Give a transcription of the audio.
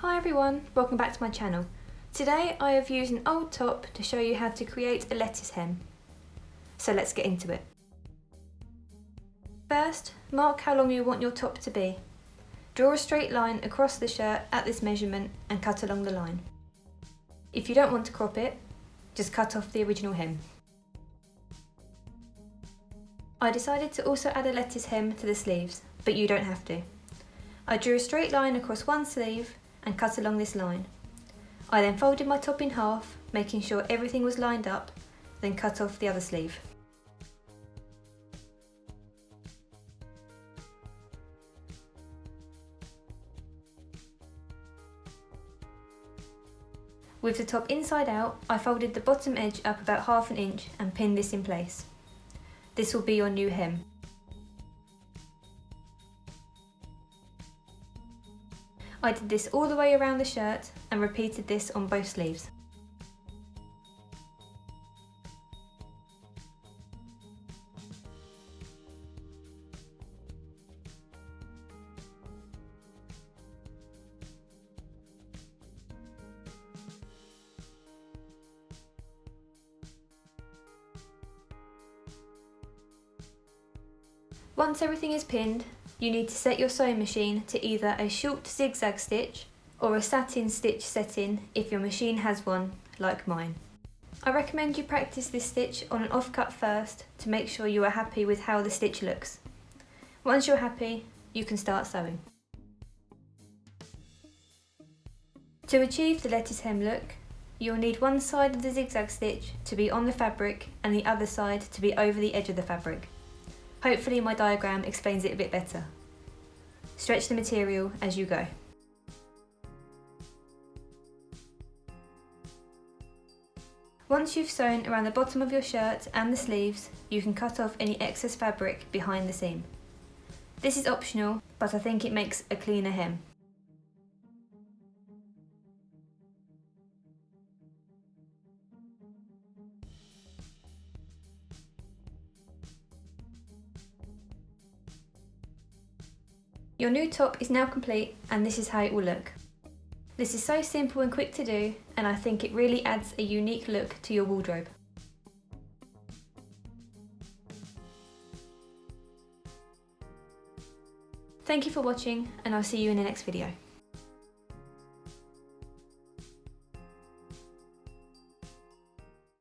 Hi everyone, welcome back to my channel. Today I have used an old top to show you how to create a lettuce hem. So let's get into it. First, mark how long you want your top to be. Draw a straight line across the shirt at this measurement and cut along the line. If you don't want to crop it, just cut off the original hem. I decided to also add a lettuce hem to the sleeves, but you don't have to. I drew a straight line across one sleeve and cut along this line. I then folded my top in half, making sure everything was lined up, then cut off the other sleeve. With the top inside out, I folded the bottom edge up about ½ inch and pinned this in place. This will be your new hem. I did this all the way around the shirt and repeated this on both sleeves. Once everything is pinned, you need to set your sewing machine to either a short zigzag stitch or a satin stitch setting if your machine has one, like mine. I recommend you practice this stitch on an offcut first to make sure you are happy with how the stitch looks. Once you're happy, you can start sewing. To achieve the lettuce hem look, you'll need one side of the zigzag stitch to be on the fabric and the other side to be over the edge of the fabric. Hopefully my diagram explains it a bit better. Stretch the material as you go. Once you've sewn around the bottom of your shirt and the sleeves, you can cut off any excess fabric behind the seam. This is optional, but I think it makes a cleaner hem. Your new top is now complete and this is how it will look. This is so simple and quick to do, and I think it really adds a unique look to your wardrobe. Thank you for watching, and I'll see you in the next video.